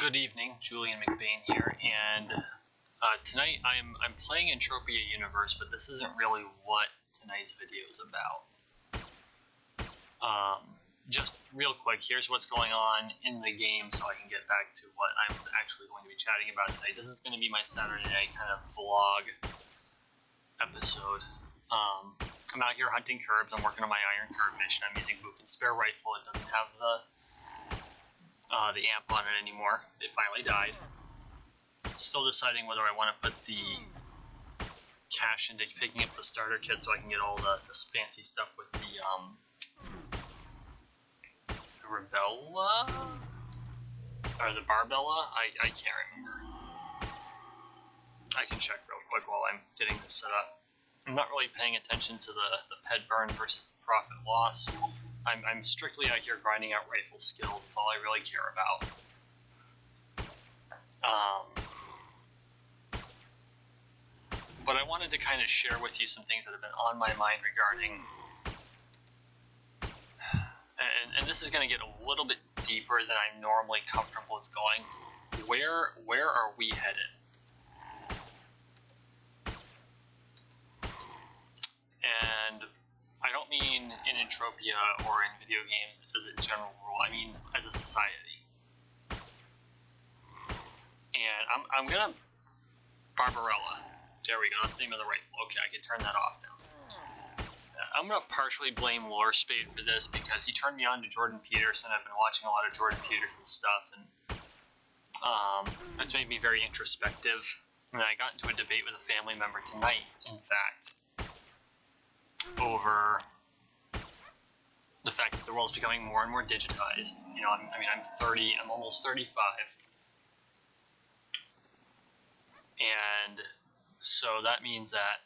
Good evening, Julian McBain here, and tonight I'm playing Entropia Universe, but this isn't really what tonight's video is about. Just real quick, here's what's going on in the game so I can get back to what I'm actually going to be chatting about tonight. This is going to be my Saturday night kind of vlog episode. I'm out here hunting curbs. I'm working on my iron curb mission. I'm using Book and Spare rifle. It doesn't have the amp on it anymore. It finally died. Still deciding whether I want to put the cash into picking up the starter kit so I can get all this fancy stuff with the Rebella? Or the Barbella? I can't remember. I can check real quick while I'm getting this set up. I'm not really paying attention to the ped burn versus the profit loss. I'm strictly out here grinding out rifle skills. That's all I really care about. But I wanted to kind of share with you some things that have been on my mind regarding, and this is going to get a little bit deeper than I'm normally comfortable with going. Where are we headed? And I don't mean in Entropia or in video games as a general rule. I mean as a society. And I'm gonna Barbarella. There we go. That's the name of the rifle. Okay, I can turn that off now. I'm gonna partially blame Lore Spade for this because he turned me on to Jordan Peterson. I've been watching a lot of Jordan Peterson stuff, and it's made me very introspective. And I got into a debate with a family member tonight, in fact, over the fact that the world's becoming more and more digitized. You know, I'm 30, I'm almost 35. And so that means that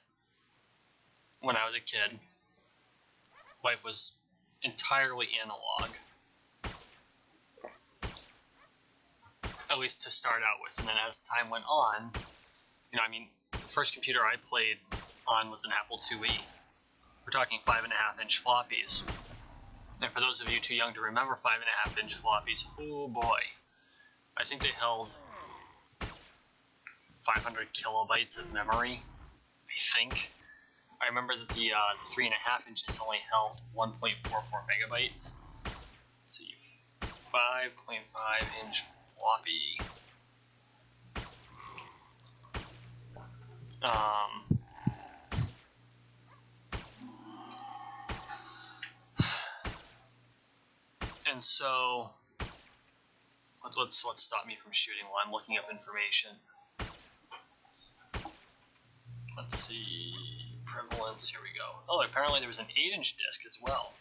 when I was a kid, life was entirely analog. At least to start out with. And then as time went on, you know, the first computer I played on was an Apple IIe. We're talking 5.5-inch floppies. And for those of you too young to remember 5.5-inch floppies, oh boy. I think they held 500 kilobytes of memory, I think. I remember that the 3.5 inches only held 1.44 megabytes. Let's see, 5.5-inch floppy. And so, let's stop me from shooting while I'm looking up information. Let's see, prevalence, here we go. Oh, apparently there was an 8-inch disc as well.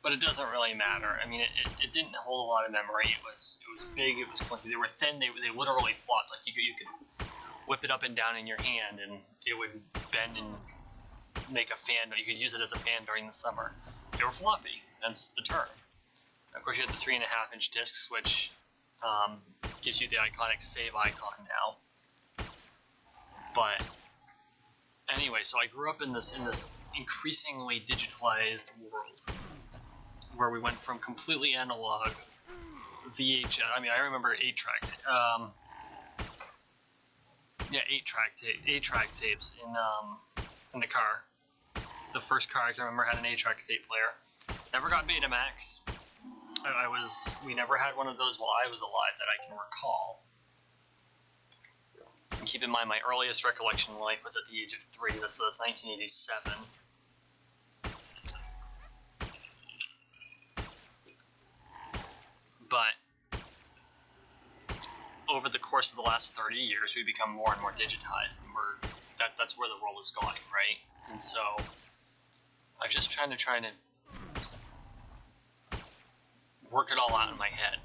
But it doesn't really matter. I mean, it didn't hold a lot of memory. It was big, it was clunky. They were thin, they literally flopped. Like you could whip it up and down in your hand and it would bend and make a fan. You could use it as a fan during the summer. They were floppy, that's the term. Of course, you have the 3.5-inch discs, which gives you the iconic save icon now. But anyway, so I grew up in this increasingly digitalized world where we went from completely analog VHS. I mean, I remember 8-track. 8-track tapes in the car. The first car I can remember had an 8-track tape player. Never got Betamax. We never had one of those while I was alive that I can recall. And keep in mind, my earliest recollection in life was at the age of 3. That's 1987. But over the course of the last 30 years, we've become more and more digitized, and that's where the world is going, right? And so I'm just trying to work it all out in my head.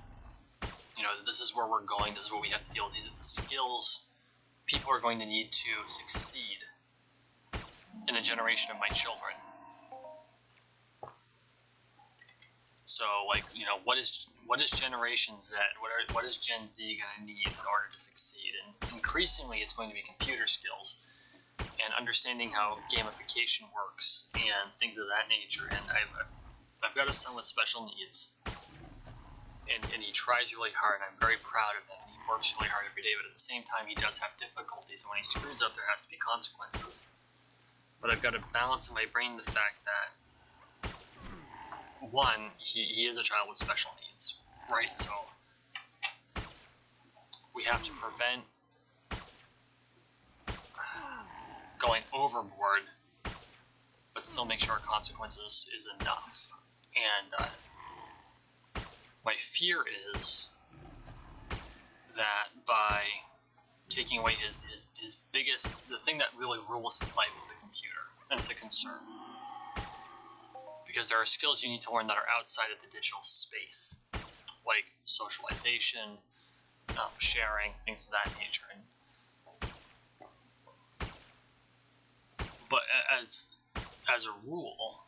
You know, this is where we're going, this is what we have to deal with, these are the skills people are going to need to succeed in a generation of my children. So, like, you know, what is Generation Z? What is Gen Z going to need in order to succeed? And increasingly, it's going to be computer skills and understanding how gamification works and things of that nature. And I've got a son with special needs, and he tries really hard, and I'm very proud of him, and he works really hard every day, but at the same time, he does have difficulties, and when he screws up, there has to be consequences. But I've got to balance in my brain the fact that, one, he is a child with special needs, right? So we have to prevent going overboard, but still make sure our consequences is enough. And my fear is that by taking away his biggest, the thing that really rules his life is the computer, and it's a concern. Because there are skills you need to learn that are outside of the digital space, like socialization, sharing, things of that nature. But as a rule,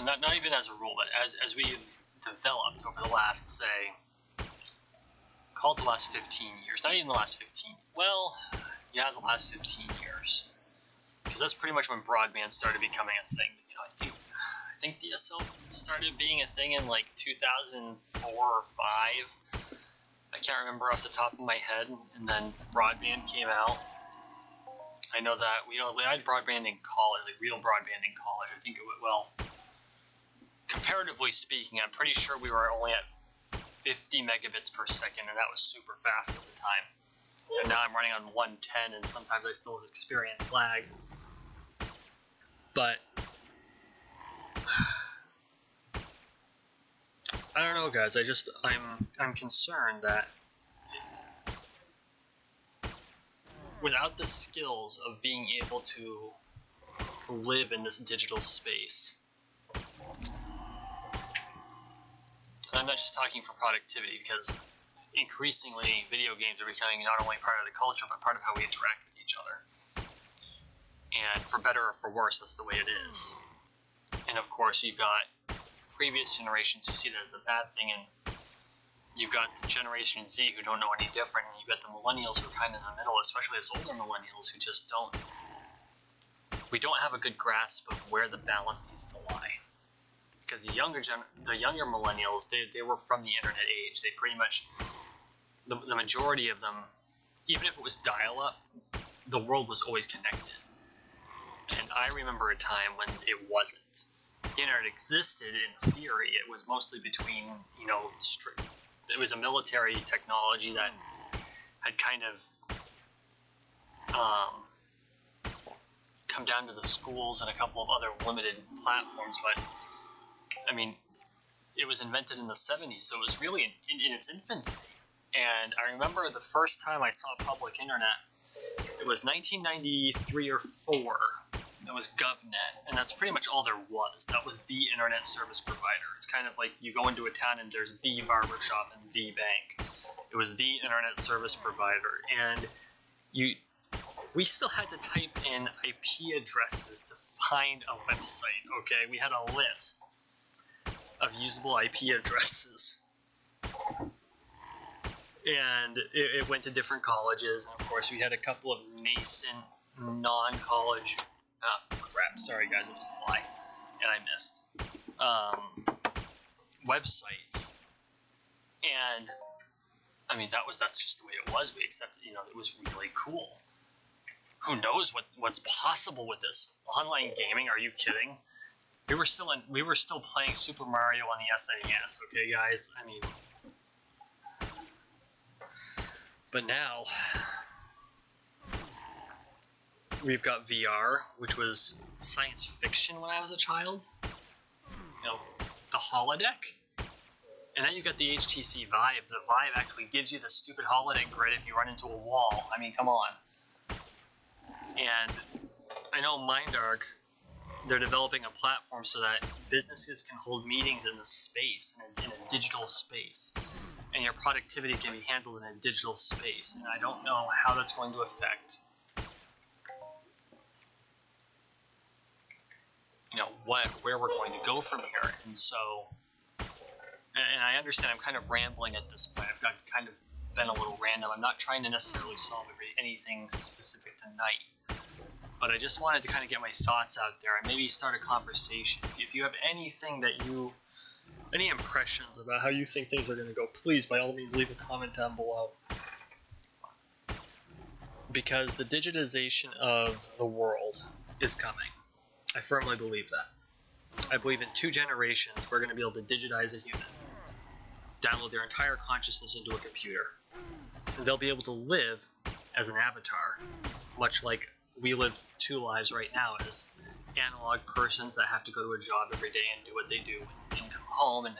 not even as a rule, but as we've developed over the last, say, call it the last 15 years, not even the last 15, well, yeah, the last 15 years, because that's pretty much when broadband started becoming a thing. You know, I think DSL started being a thing in like 2004 or 5. I can't remember off the top of my head, and then broadband came out. I know that we had broadband in college, like real broadband in college. I think it went well. Comparatively speaking, I'm pretty sure we were only at 50 megabits per second, and that was super fast at the time. And now I'm running on 110, and sometimes I still experience lag. But I don't know, guys. I'm concerned that without the skills of being able to live in this digital space, and I'm not just talking for productivity, because increasingly video games are becoming not only part of the culture, but part of how we interact with each other. And for better or for worse, that's the way it is. And of course, you've got previous generations who see that as a bad thing, and you've got the Generation Z who don't know any different, and you've got the millennials who are kind of in the middle, especially us older millennials who just don't. We don't have a good grasp of where the balance needs to lie. Because the younger millennials, they were from the internet age. They pretty much, the majority of them, even if it was dial-up, the world was always connected. And I remember a time when it wasn't. The internet existed in theory. It was mostly between, it was a military technology that had kind of come down to the schools and a couple of other limited platforms. But, I mean, it was invented in the 70s, so it was really in its infancy. And I remember the first time I saw public internet, it was 1993 or 4. It was GovNet, and that's pretty much all there was. That was the internet service provider. It's kind of like you go into a town and there's the barbershop and the bank. It was the internet service provider, and we still had to type in IP addresses to find a website, okay? We had a list of usable IP addresses. And it went to different colleges, and of course we had a couple of nascent non-college... Oh, crap. Sorry, guys. It was a fly. And I missed. Websites. And, I mean, that's just the way it was. We accepted, it was really cool. Who knows what's possible with this? Online gaming? Are you kidding? We were still playing Super Mario on the SNES, okay, guys? I mean... But now... we've got VR, which was science fiction when I was a child. The holodeck. And then you got the HTC Vive. The Vive actually gives you the stupid holodeck grid if you run into a wall. I mean, come on. And I know MindArc, they're developing a platform so that businesses can hold meetings in the space, in a digital space. And your productivity can be handled in a digital space. And I don't know how that's going to affect where we're going to go from here. And so, and I understand I'm kind of rambling at this point. I've kind of been a little random. I'm not trying to necessarily solve anything specific tonight, but I just wanted to kind of get my thoughts out there and maybe start a conversation. If you have anything that you Any impressions about how you think things are going to go, please, by all means, leave a comment down below. Because the digitization of the world is coming. I firmly believe that. I believe in 2 generations, we're going to be able to digitize a human, download their entire consciousness into a computer, and they'll be able to live as an avatar, much like we live 2 lives right now as analog persons that have to go to a job every day and do what they do and come home. And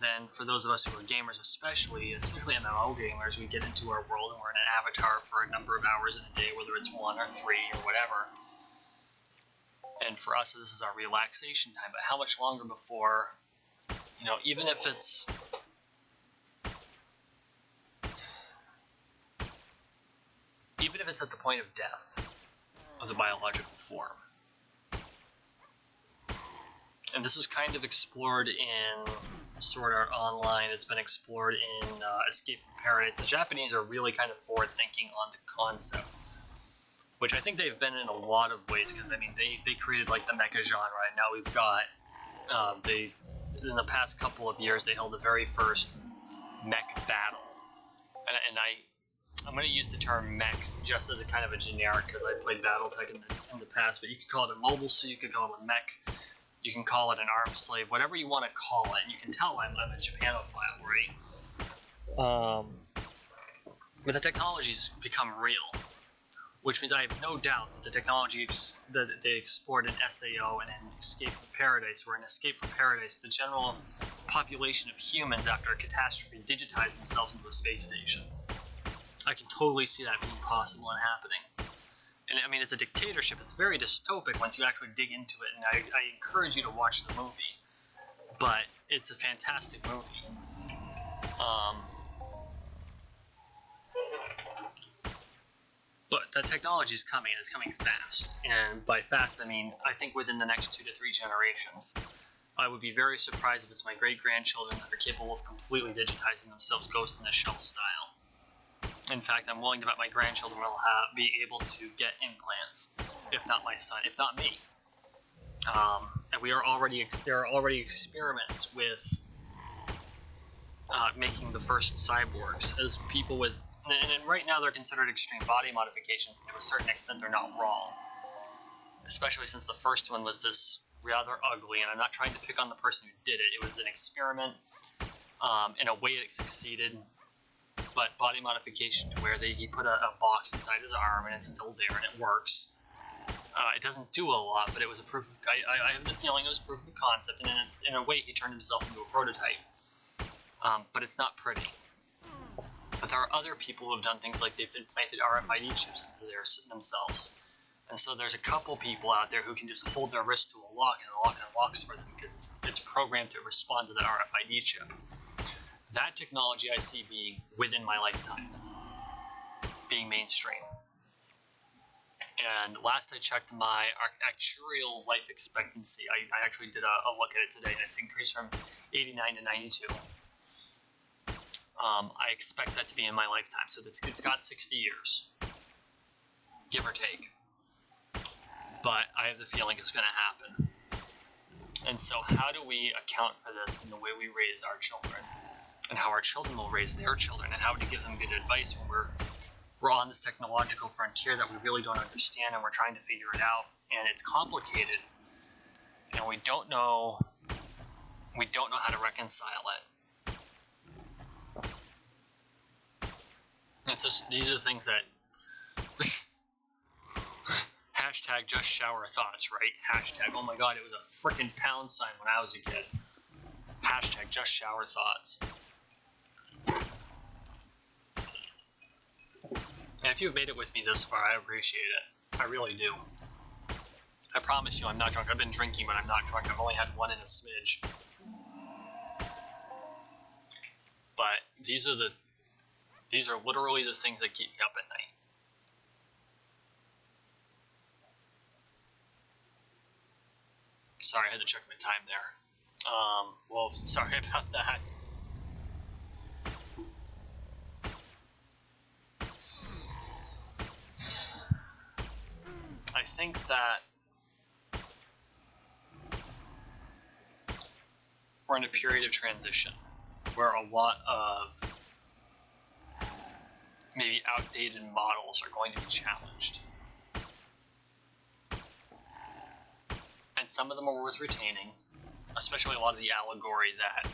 then for those of us who are gamers, especially MMO gamers, we get into our world and we're in an avatar for a number of hours in a day, whether it's 1 or 3 or whatever. And for us, this is our relaxation time. But how much longer before, you know, even if it's at the point of death of the biological form. And this was kind of explored in Sword Art Online. It's been explored in Escape from Paradise. The Japanese are really kind of forward thinking on the concept, which I think they've been in a lot of ways, because I mean they created like the mecha genre, and now we've got in the past couple of years they held the very first mech battle, and I'm going to use the term mech just as a kind of a generic, because I played BattleTech in the past, but you could call it a mobile suit, you could call it a mech, you can call it an armed slave, whatever you want to call it. And you can tell I'm a Japanophile, right? But the technology's become real, which means I have no doubt that the technology that they explored in SAO and in Escape from Paradise, where in Escape from Paradise, the general population of humans after a catastrophe digitize themselves into a space station. I can totally see that being possible and happening. And I mean, it's a dictatorship. It's very dystopic once you actually dig into it, and I encourage you to watch the movie. But it's a fantastic movie. But the technology is coming, and it's coming fast. And by fast, I mean, I think within the next 2 to 3 generations. I would be very surprised if it's my great-grandchildren that are capable of completely digitizing themselves Ghost in the Shell style. In fact, I'm willing to bet my grandchildren will be able to get implants, if not my son, if not me. And there are already experiments with making the first cyborgs as people with, and right now they're considered extreme body modifications, and to a certain extent they're not wrong. Especially since the first one was this rather ugly, and I'm not trying to pick on the person who did it. It was an experiment. In a way it succeeded. But body modification to where he put a box inside his arm and it's still there and it works. It doesn't do a lot, but it was a proof of... I have the feeling it was proof of concept, and in a way he turned himself into a prototype. But it's not pretty. But there are other people who have done things like they've implanted RFID chips into themselves. And so there's a couple people out there who can just hold their wrist to a lock and the lock unlocks for them because it's programmed to respond to that RFID chip. That technology I see being within my lifetime, being mainstream. And last I checked my actuarial life expectancy, I actually did a look at it today, and it's increased from 89 to 92. I expect that to be in my lifetime, so it's got 60 years, give or take. But I have the feeling it's going to happen. And so how do we account for this in the way we raise our children? And how our children will raise their children, and how to give them good advice when we're on this technological frontier that we really don't understand, and we're trying to figure it out, and it's complicated, and we don't know how to reconcile it. It's just, these are the things that hashtag just shower thoughts, right? Hashtag, oh my god, it was a freaking pound sign when I was a kid. Hashtag just shower thoughts. And if you've made it with me this far, I appreciate it. I really do. I promise you I'm not drunk. I've been drinking, but I'm not drunk. I've only had one in a smidge. But these are literally the things that keep me up at night. Sorry, I had to check my time there. Well, sorry about that. I think that we're in a period of transition where a lot of maybe outdated models are going to be challenged. And some of them are worth retaining, especially a lot of the allegory that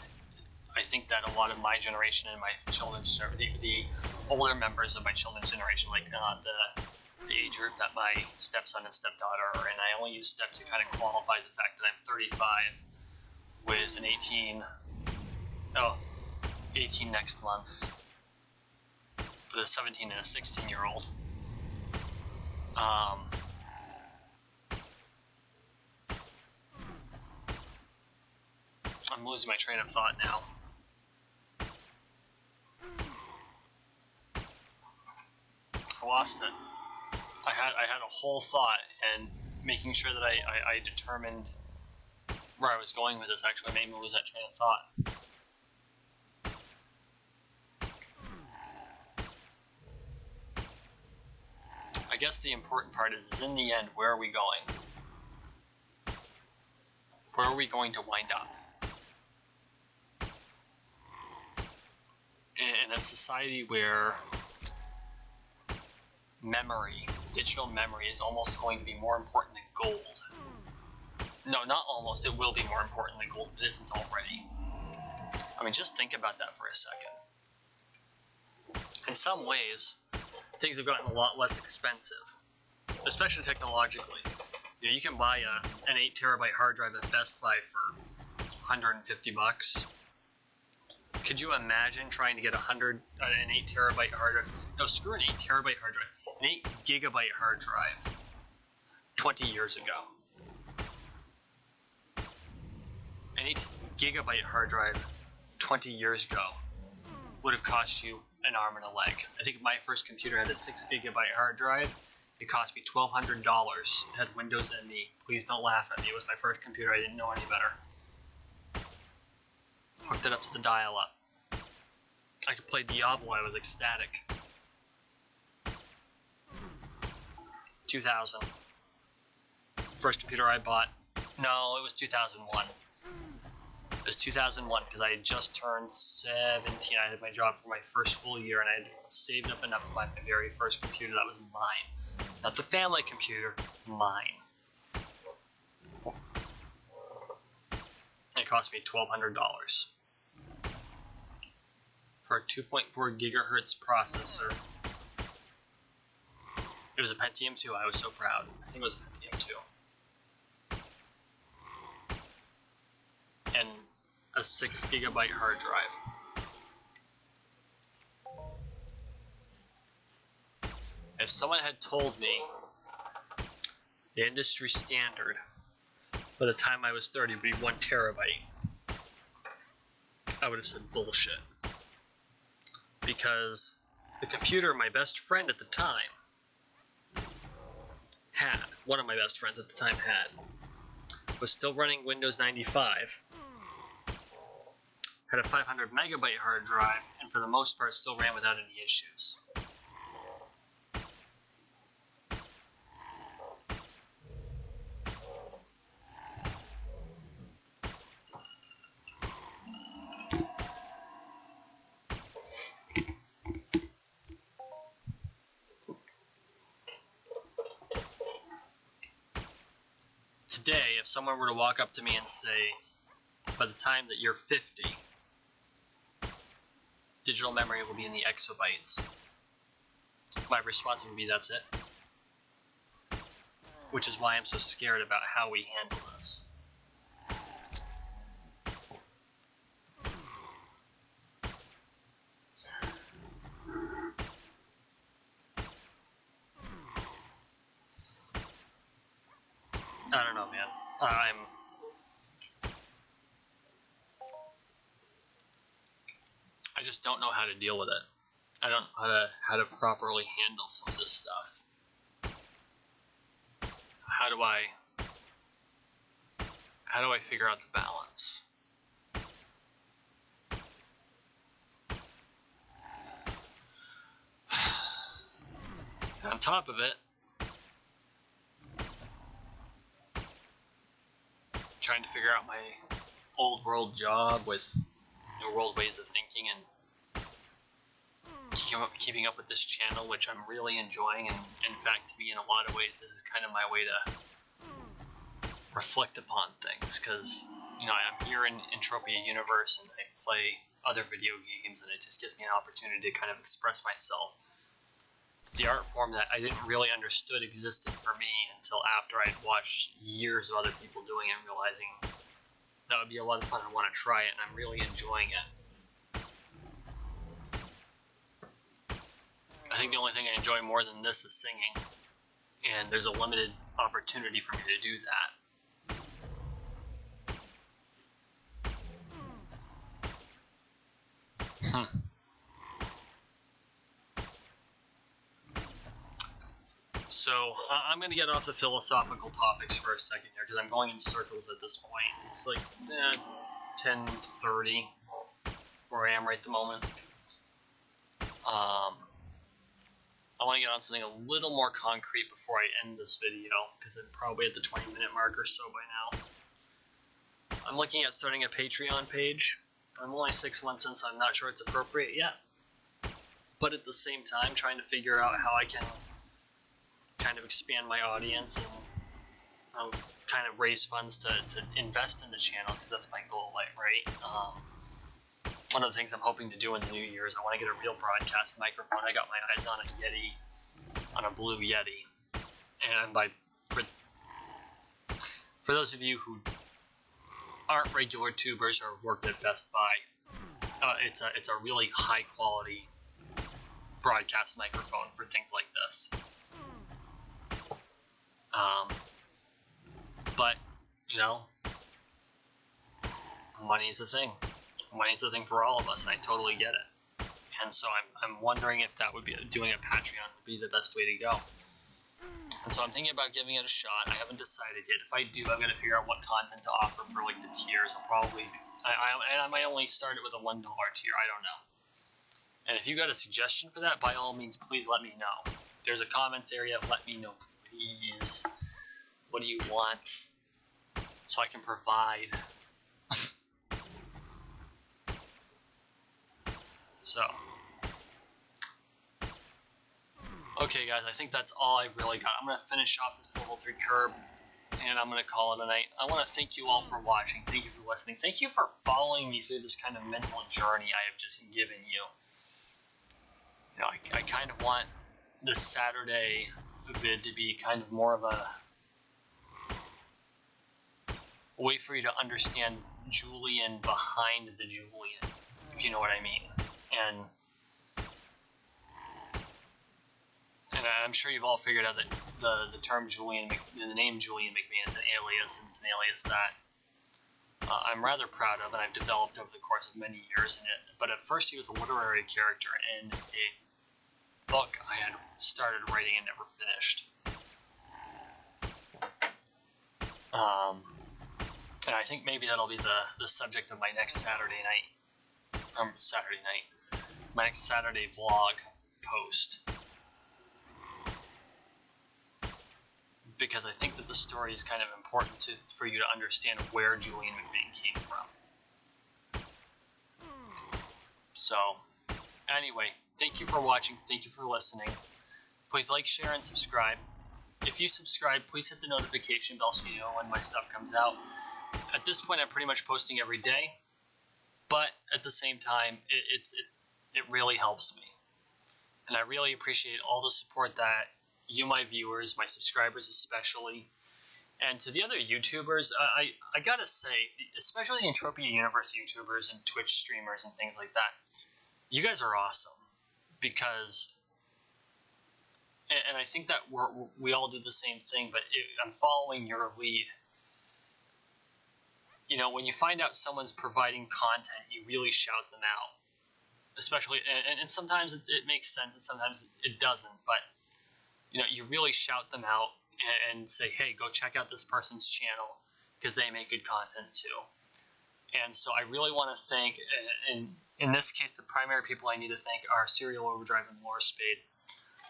I think that a lot of my generation and my children's, the older members of my children's generation, like the age group that my stepson and stepdaughter are in, I only use step to kind of qualify the fact that I'm 35 with an 18 next month, with a 17 and a 16-year-old. I'm losing my train of thought now. I lost it. I had a whole thought, and making sure that I determined where I was going with this actually made me lose that train of thought. I guess the important part is in the end, where are we going? Where are we going to wind up? In a society where memory, digital memory, is almost going to be more important than gold. No, not almost, it will be more important than gold if it isn't already. I mean, just think about that for a second. In some ways, things have gotten a lot less expensive, especially technologically. You know, you can buy an 8 terabyte hard drive at Best Buy for $150. Could you imagine trying to get an 8 terabyte hard drive? No, screw an 8 terabyte hard drive. An 8 gigabyte hard drive 20 years ago. An 8 gigabyte hard drive 20 years ago would have cost you an arm and a leg. I think my first computer had a 6 gigabyte hard drive. It cost me $1,200. It had Windows NE. Please don't laugh at me. It was my first computer. I didn't know any better. Hooked it up to the dial-up. I could play Diablo. I was ecstatic. 2000. First computer I bought. No, it was 2001. It was 2001 because I had just turned 17. I had my job for my first full year, and I had saved up enough to buy my very first computer. That was mine. Not the family computer, mine. It cost me $1,200 for a 2.4 gigahertz processor. It was a Pentium 2. I was so proud. I think it was a Pentium 2. And a 6 gigabyte hard drive. If someone had told me the industry standard by the time I was 30 would be 1 terabyte, I would have said bullshit. Because the computer my best friend at the time had, one of my best friends at the time had, was still running Windows 95, had a 500 megabyte hard drive, and for the most part still ran without any issues. Today, if someone were to walk up to me and say, by the time that you're 50, digital memory will be in the exabytes, my response would be, that's it. Which is why I'm so scared about how we handle this. I don't know, man. I just don't know how to deal with it. I don't know how to properly handle some of this stuff. How do I figure out the balance? And on top of it, trying to figure out my old world job with new world ways of thinking and keeping up with this channel, which I'm really enjoying. And in fact, to me, in a lot of ways, this is kind of my way to reflect upon things, because I'm here in Entropia Universe and I play other video games, and it just gives me an opportunity to kind of express myself. It's the art form that I didn't really understood existed for me until after I'd watched years of other people doing it and realizing that would be a lot of fun. I want to try it, and I'm really enjoying it. I think the only thing I enjoy more than this is singing, and there's a limited opportunity for me to do that. So I'm going to get off the philosophical topics for a second here, because I'm going in circles at this point. It's like 10:30 where I am right at the moment. I want to get on something a little more concrete before I end this video, because I'm probably at the 20-minute mark or so by now. I'm looking at starting a Patreon page. I'm only 6 months in, so I'm not sure it's appropriate yet. But at the same time, trying to figure out how I can kind of expand my audience and kind of raise funds to invest in the channel, because that's my goal, right? One of the things I'm hoping to do in the new year is I want to get a real broadcast microphone. I got my eyes on a Yeti, on a blue Yeti, and for those of you who aren't regular tubers or worked at Best Buy, it's a really high quality broadcast microphone for things like this. But money's the thing. Money's the thing for all of us, and I totally get it. And so I'm wondering if that would be doing a Patreon would be the best way to go. And so I'm thinking about giving it a shot. I haven't decided yet. If I do, I'm gonna figure out what content to offer for like the tiers. I might only start it with a $1 tier. I don't know. And if you got a suggestion for that, by all means, please let me know. There's a comments area. Let me know, please. What do you want, so I can provide? So, okay guys, I think that's all I've really got. I'm going to finish off this level 3 curb, and I'm going to call it a night. I want to thank you all for watching. Thank you for listening. Thank you for following me through this kind of mental journey I have just given you. I kind of want this Saturday vid to be kind of more of a way for you to understand Julian behind the Julian, if you know what I mean. And I'm sure you've all figured out that the term the name Julian McMahon is an alias, and it's an alias that I'm rather proud of, and I've developed over the course of many years in it. But at first, he was a literary character in a book I had started writing and never finished. And I think maybe that'll be the subject of my next Saturday night. My next Saturday vlog post. Because I think that the story is kind of important for you to understand where Julian McMahon came from. So, anyway, thank you for watching. Thank you for listening. Please like, share, and subscribe. If you subscribe, please hit the notification bell so you know when my stuff comes out. At this point, I'm pretty much posting every day, but at the same time, it really helps me. And I really appreciate all the support that you, my viewers, my subscribers especially, and to the other YouTubers, I gotta say, especially the Entropia Universe YouTubers and Twitch streamers and things like that, you guys are awesome. Because, and I think that we all do the same thing, but I'm following your lead. When you find out someone's providing content, you really shout them out. Especially, and sometimes it makes sense, and sometimes it doesn't, but you really shout them out and say, hey, go check out this person's channel, because they make good content too. And so I really want to thank, and in this case, the primary people I need to thank are Serial Overdrive and Lore Spade.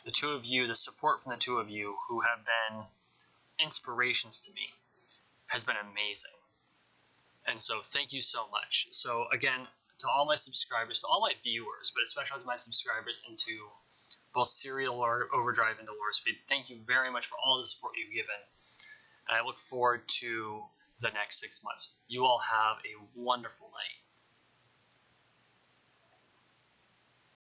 The two of you, the support from the two of you who have been inspirations to me has been amazing. And so thank you so much. So again, to all my subscribers, to all my viewers, but especially to my subscribers into both Serial or Overdrive and Lore Speed, thank you very much for all the support you've given. And I look forward to the next 6 months. You all have a wonderful night.